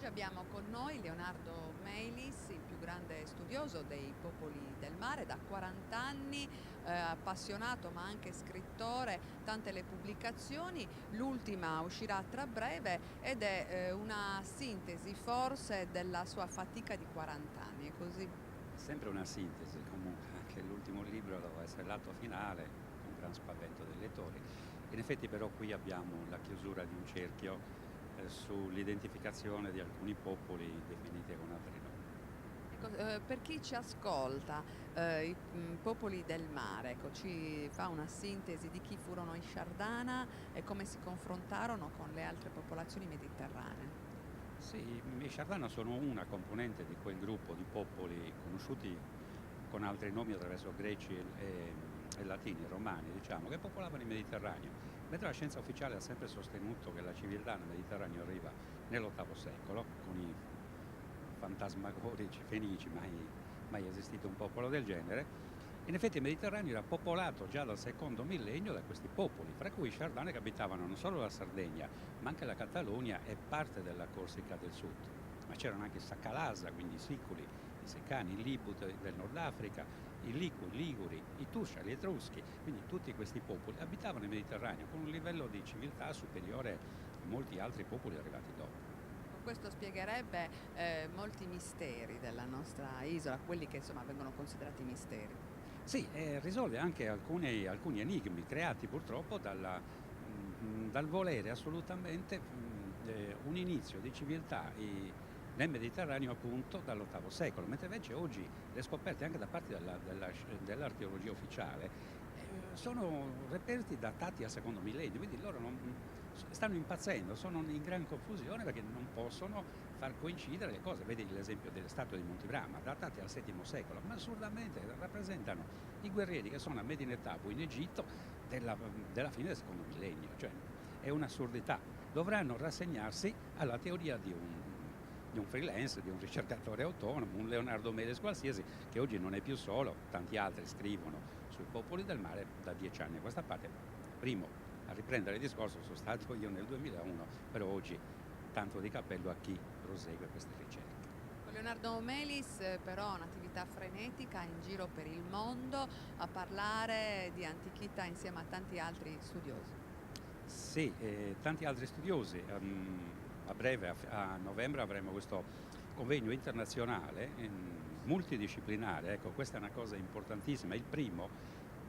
Oggi abbiamo con noi Leonardo Melis, il più grande studioso dei popoli del mare, da 40 anni, appassionato ma anche scrittore, tante le pubblicazioni, l'ultima uscirà tra breve ed è una sintesi forse della sua fatica di 40 anni, è così? Sempre una sintesi, comunque anche l'ultimo libro doveva essere l'atto finale, con gran spavento dei lettori. In effetti però qui abbiamo la chiusura di un cerchio sull'identificazione di alcuni popoli definiti con altri nomi. Ecco, per chi ci ascolta, i popoli del mare, ecco, ci fa una sintesi di chi furono i Sciardana e come si confrontarono con le altre popolazioni mediterranee. Sì, i Sciardana sono una componente di quel gruppo di popoli conosciuti con altri nomi attraverso greci e latini, romani, diciamo, che popolavano il Mediterraneo, mentre la scienza ufficiale ha sempre sostenuto che la civiltà nel Mediterraneo arriva nell'VIII secolo, con i fantasmagorici fenici, mai esistito un popolo del genere. In effetti il Mediterraneo era popolato già dal secondo millennio da questi popoli, fra cui i Sciardane che abitavano non solo la Sardegna, ma anche la Catalogna e parte della Corsica del sud. Ma c'erano anche i Sacalasa, quindi i Siculi, i Secani, i Libut del Nord Africa, i Liguri, i Tusciali, gli Etruschi, quindi tutti questi popoli abitavano il Mediterraneo con un livello di civiltà superiore a molti altri popoli arrivati dopo. Ecco, questo spiegherebbe molti misteri della nostra isola, quelli che insomma vengono considerati misteri. Sì, risolve anche alcuni enigmi creati purtroppo dal volere assolutamente un inizio di civiltà nel Mediterraneo appunto dall'VIII secolo, mentre invece oggi le scoperte anche da parte dell'archeologia ufficiale sono reperti datati al secondo millennio, quindi loro stanno impazzendo, sono in gran confusione perché non possono far coincidere le cose. Vedi l'esempio delle statue di Montebrama, datate al VII secolo, ma assurdamente rappresentano i guerrieri che sono a Medinet Habu in Egitto della fine del secondo millennio, cioè è un'assurdità. Dovranno rassegnarsi alla teoria di un freelance, di un ricercatore autonomo, un Leonardo Meles qualsiasi, che oggi non è più solo, tanti altri scrivono sui popoli del mare da 10 anni a questa parte. Primo a riprendere il discorso sono stato io nel 2001, però oggi tanto di cappello a chi prosegue queste ricerche. Con Leonardo Melis però ha un'attività frenetica in giro per il mondo a parlare di antichità insieme a tanti altri studiosi. Sì, tanti altri studiosi. A breve, a novembre, avremo questo convegno internazionale multidisciplinare. Ecco, questa è una cosa importantissima, è il primo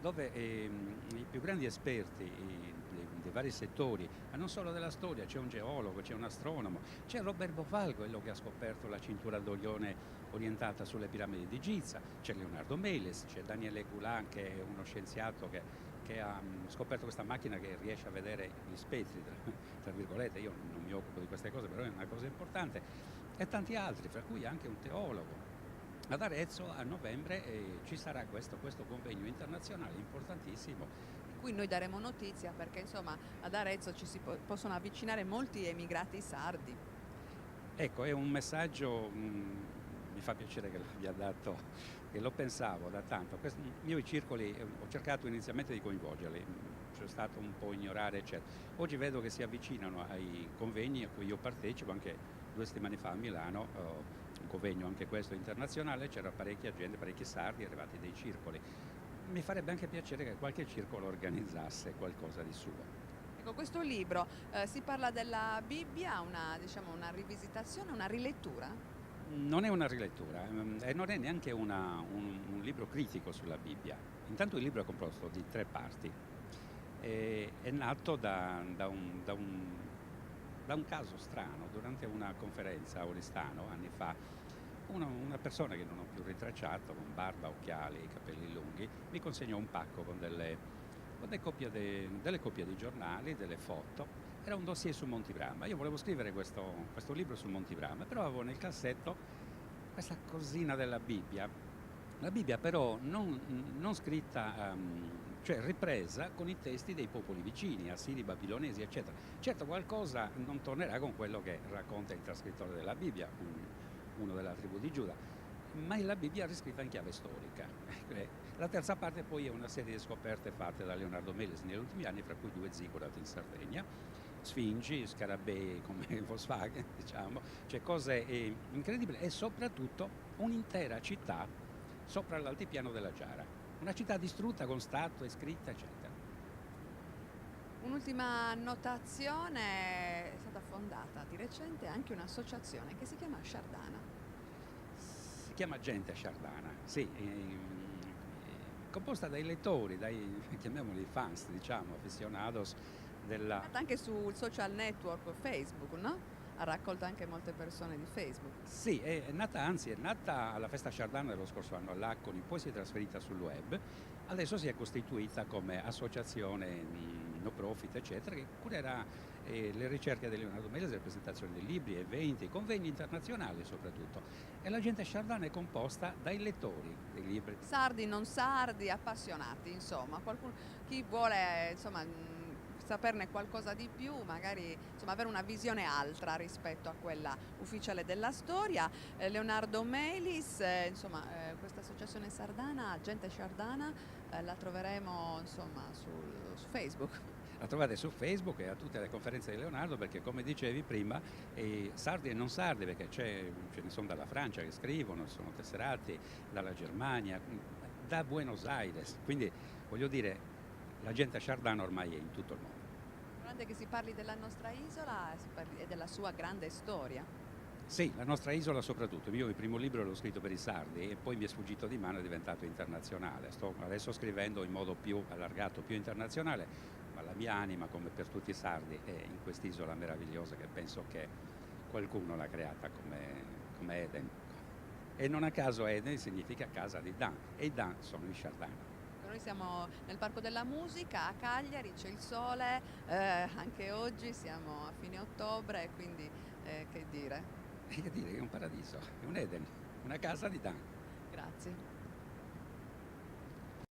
dove i più grandi esperti dei vari settori, ma non solo della storia, c'è un geologo, c'è un astronomo, c'è Robert Bofal, quello che ha scoperto la cintura d'Orione orientata sulle piramidi di Giza, c'è Leonardo Meles, c'è Daniele Goulan, che è uno scienziato che ha scoperto questa macchina che riesce a vedere gli spettri, tra virgolette. Io non mi occupo di queste cose, però è una cosa importante, e tanti altri, fra cui anche un teologo. Ad Arezzo a novembre ci sarà questo convegno internazionale importantissimo. Di cui noi daremo notizia perché insomma ad Arezzo ci si possono avvicinare molti emigrati sardi. Ecco, è un messaggio, mi fa piacere che l'abbia dato, che lo pensavo da tanto. Io i circoli ho cercato inizialmente di coinvolgerli, c'è stato un po' ignorare, eccetera. Oggi vedo che si avvicinano ai convegni a cui io partecipo, anche 2 settimane fa a Milano, un convegno anche questo internazionale, c'era parecchia gente, parecchi sardi arrivati dei circoli. Mi farebbe anche piacere che qualche circolo organizzasse qualcosa di suo. Ecco, questo libro si parla della Bibbia, diciamo, una rivisitazione, una rilettura? Non è una rilettura e non è neanche un libro critico sulla Bibbia. Intanto il libro è composto di 3 parti. È nato da un caso strano. Durante una conferenza a Oristano anni fa, una persona che non ho più ritracciato, con barba, occhiali, capelli lunghi, mi consegnò un pacco con delle copie di giornali, delle foto. Era un dossier su Montebrama. Io volevo scrivere questo libro sul Montebrama, però avevo nel cassetto questa cosina della Bibbia. La Bibbia però non scritta, cioè ripresa con i testi dei popoli vicini, assiri, babilonesi, eccetera. Certo qualcosa non tornerà con quello che racconta il trascrittore della Bibbia, uno della tribù di Giuda, ma è la Bibbia riscritta in chiave storica. La terza parte poi è una serie di scoperte fatte da Leonardo Meles negli ultimi anni, fra cui 2 zigurati in Sardegna, sfingi, scarabei come Volkswagen, diciamo, cioè cose incredibili e soprattutto un'intera città sopra l'altipiano della Giara, una città distrutta con statue, scritte, eccetera. Un'ultima annotazione: è stata fondata di recente anche un'associazione che si chiama Sciardana. Si chiama Gente Sciardana, sì, composta dai lettori, dai, chiamiamoli fans, diciamo, aficionados della... Nata anche sul social network Facebook, no? Ha raccolto anche molte persone di Facebook. Sì, è nata alla festa Sciardana dello scorso anno all'Accoli, poi si è trasferita sul web, adesso si è costituita come associazione no profit, eccetera, che curerà le ricerche di Leonardo Melis, le presentazioni dei libri, eventi, convegni internazionali soprattutto. E la Gente Sciardana è composta dai lettori dei libri. Sardi, non sardi, appassionati, insomma, chi vuole insomma, saperne qualcosa di più, magari insomma, avere una visione altra rispetto a quella ufficiale della storia. Leonardo Melis, insomma, questa associazione sardana, Gente Sciardana, la troveremo insomma, su Facebook. La trovate su Facebook e a tutte le conferenze di Leonardo, perché come dicevi prima, sardi e non sardi, perché ce ne sono dalla Francia che scrivono, sono tesserati, dalla Germania, da Buenos Aires, quindi voglio dire, la gente sciardana ormai è in tutto il mondo. Importante che si parli della nostra isola e della sua grande storia. Sì, la nostra isola soprattutto. Io il primo libro l'ho scritto per i sardi e poi mi è sfuggito di mano, è diventato internazionale. Sto adesso scrivendo in modo più allargato, più internazionale, ma la mia anima, come per tutti i sardi, è in quest'isola meravigliosa che penso che qualcuno l'ha creata come Eden. E non a caso Eden significa casa di Dan, e i Dan sono i sciardani. Noi siamo nel Parco della Musica a Cagliari, c'è il sole, anche oggi siamo a fine ottobre, quindi che dire. E che dire, è un paradiso, è un Eden, una casa di Dan. Grazie.